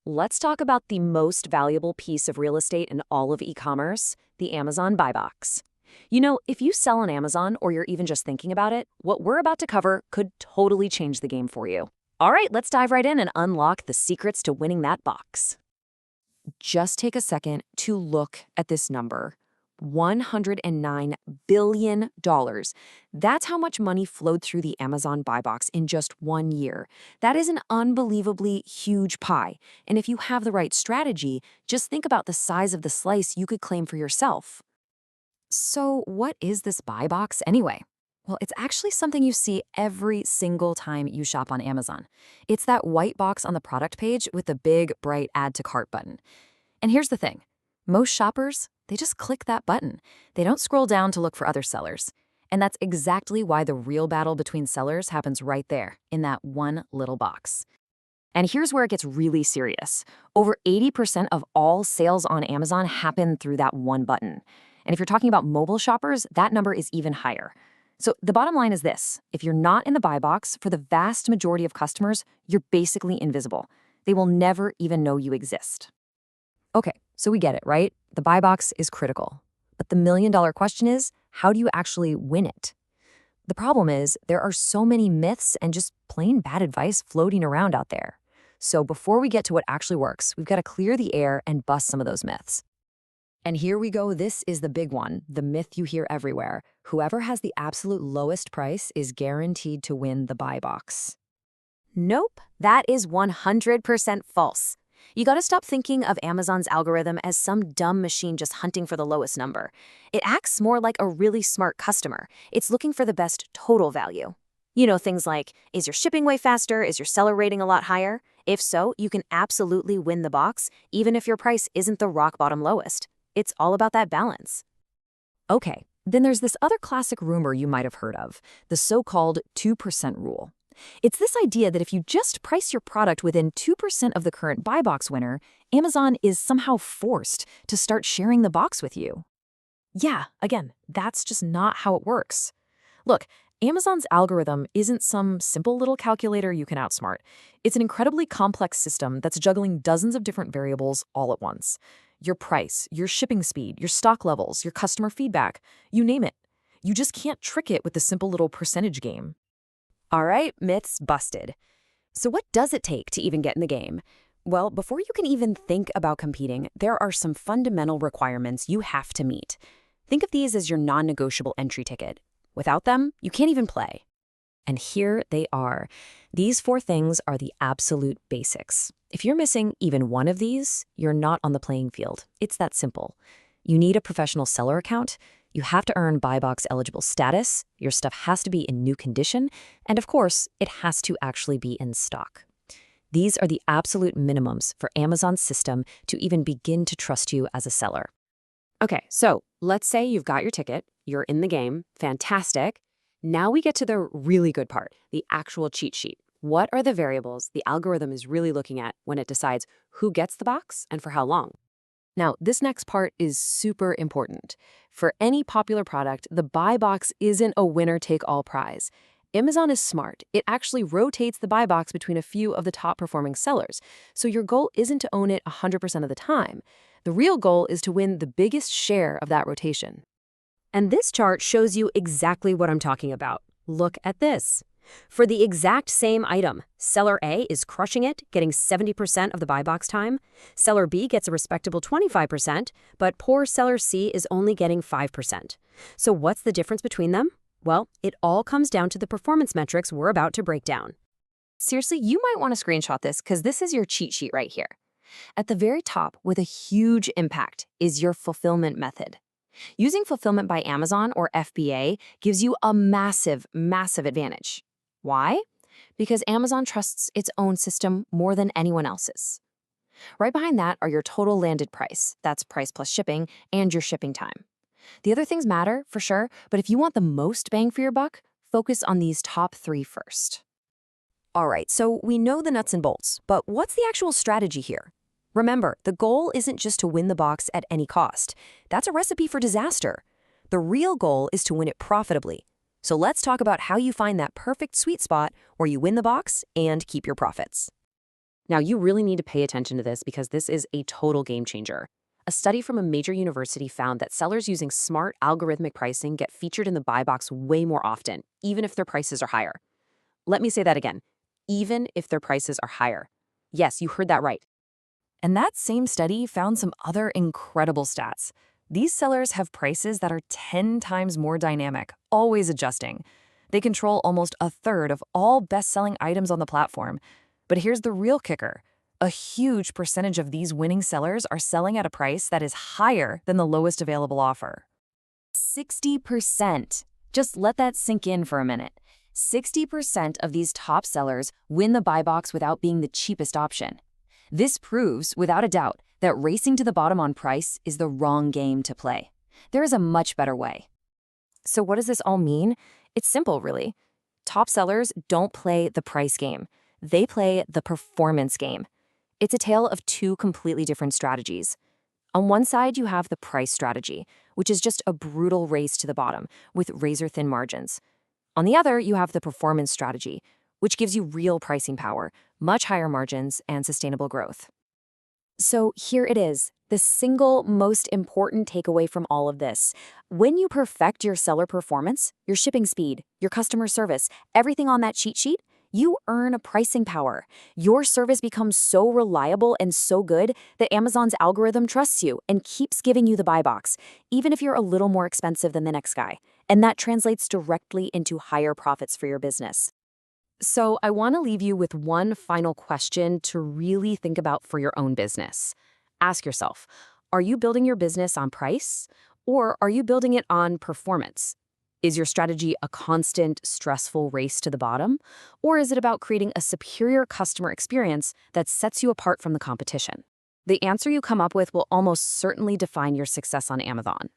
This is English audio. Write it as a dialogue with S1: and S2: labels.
S1: Let's talk about the most valuable piece of real estate in all of e-commerce, the Amazon Buy Box. If you sell on Amazon or you're even just thinking about it, what we're about to cover could totally change the game for you. All right, let's dive right in and unlock the secrets to winning that box. Just take a second to look at this number. $109 billion. That's how much money flowed through the Amazon Buy Box in just 1 year. That is an unbelievably huge pie. And if you have the right strategy, just think about the size of the slice you could claim for yourself. So, what is this Buy Box anyway? Well, it's actually something you see every single time you shop on Amazon. It's that white box on the product page with the big, bright Add to Cart button. And here's the thing. Most shoppers, they just click that button. They don't scroll down to look for other sellers. And that's exactly why the real battle between sellers happens right there, in that one little box. And here's where it gets really serious. Over 80% of all sales on Amazon happen through that one button. And if you're talking about mobile shoppers, that number is even higher. So the bottom line is this. If you're not in the buy box, for the vast majority of customers, you're basically invisible. They will never even know you exist. Okay, so we get it, right? The buy box is critical. But the million-dollar question is, how do you actually win it? The problem is, there are so many myths and just plain bad advice floating around out there. So before we get to what actually works, we've got to clear the air and bust some of those myths. And here we go. This is the big one, the myth you hear everywhere. Whoever has the absolute lowest price is guaranteed to win the buy box. Nope, that is 100% false. You gotta stop thinking of Amazon's algorithm as some dumb machine just hunting for the lowest number. It acts more like a really smart customer. It's looking for the best total value. Things like, is your shipping way faster? Is your seller rating a lot higher? If so, you can absolutely win the box, even if your price isn't the rock bottom lowest. It's all about that balance. Okay, then there's this other classic rumor you might have heard of, the so-called 2% rule. It's this idea that if you just price your product within 2% of the current buy box winner, Amazon is somehow forced to start sharing the box with you. Yeah, again, that's just not how it works. Look, Amazon's algorithm isn't some simple little calculator you can outsmart. It's an incredibly complex system that's juggling dozens of different variables all at once. Your price, your shipping speed, your stock levels, your customer feedback, you name it. You just can't trick it with the simple little percentage game. All right, myths busted. So what does it take to even get in the game? Well, before you can even think about competing, there are some fundamental requirements you have to meet. Think of these as your non-negotiable entry ticket. Without them, you can't even play. And here they are. These 4 things are the absolute basics. If you're missing even one of these, you're not on the playing field. It's that simple. You need a professional seller account. You have to earn buy box eligible status. Your stuff has to be in new condition. And of course, it has to actually be in stock. These are the absolute minimums for Amazon's system to even begin to trust you as a seller. Okay, so let's say you've got your ticket, you're in the game, fantastic. Now we get to the really good part, the actual cheat sheet. What are the variables the algorithm is really looking at when it decides who gets the box and for how long? Now, this next part is super important. For any popular product, the buy box isn't a winner-take-all prize. Amazon is smart. It actually rotates the buy box between a few of the top-performing sellers. So your goal isn't to own it 100% of the time. The real goal is to win the biggest share of that rotation. And this chart shows you exactly what I'm talking about. Look at this. For the exact same item, Seller A is crushing it, getting 70% of the buy box time. Seller B gets a respectable 25%, but poor Seller C is only getting 5%. So what's the difference between them? Well, it all comes down to the performance metrics we're about to break down. Seriously, you might want to screenshot this because this is your cheat sheet right here. At the very top, with a huge impact, is your fulfillment method. Using Fulfillment by Amazon, or FBA, gives you a massive, massive advantage. Why? Because Amazon trusts its own system more than anyone else's. Right behind that are your total landed price, that's price plus shipping, and your shipping time. The other things matter, for sure, but if you want the most bang for your buck, focus on these top 3 first. All right, so we know the nuts and bolts, but what's the actual strategy here? Remember, the goal isn't just to win the box at any cost. That's a recipe for disaster. The real goal is to win it profitably. So let's talk about how you find that perfect sweet spot where you win the box and keep your profits. Now, you really need to pay attention to this because this is a total game changer. A study from a major university found that sellers using smart algorithmic pricing get featured in the buy box way more often, even if their prices are higher. Let me say that again. Even if their prices are higher. Yes, you heard that right. And that same study found some other incredible stats. These sellers have prices that are 10 times more dynamic, always adjusting. They control almost a third of all best-selling items on the platform. But here's the real kicker. A huge percentage of these winning sellers are selling at a price that is higher than the lowest available offer. 60%. Just let that sink in for a minute. 60% of these top sellers win the buy box without being the cheapest option. This proves, without a doubt, that racing to the bottom on price is the wrong game to play. There is a much better way. So what does this all mean? It's simple, really. Top sellers don't play the price game. They play the performance game. It's a tale of two completely different strategies. On one side, you have the price strategy, which is just a brutal race to the bottom with razor-thin margins. On the other, you have the performance strategy, which gives you real pricing power, much higher margins, and sustainable growth. So here it is, the single most important takeaway from all of this. When you perfect your seller performance, your shipping speed, your customer service, everything on that cheat sheet, you earn a pricing power. Your service becomes so reliable and so good that Amazon's algorithm trusts you and keeps giving you the buy box, even if you're a little more expensive than the next guy. And that translates directly into higher profits for your business. So I want to leave you with one final question to really think about for your own business. Ask yourself, are you building your business on price, or are you building it on performance? Is your strategy a constant, stressful race to the bottom, or is it about creating a superior customer experience that sets you apart from the competition? The answer you come up with will almost certainly define your success on Amazon.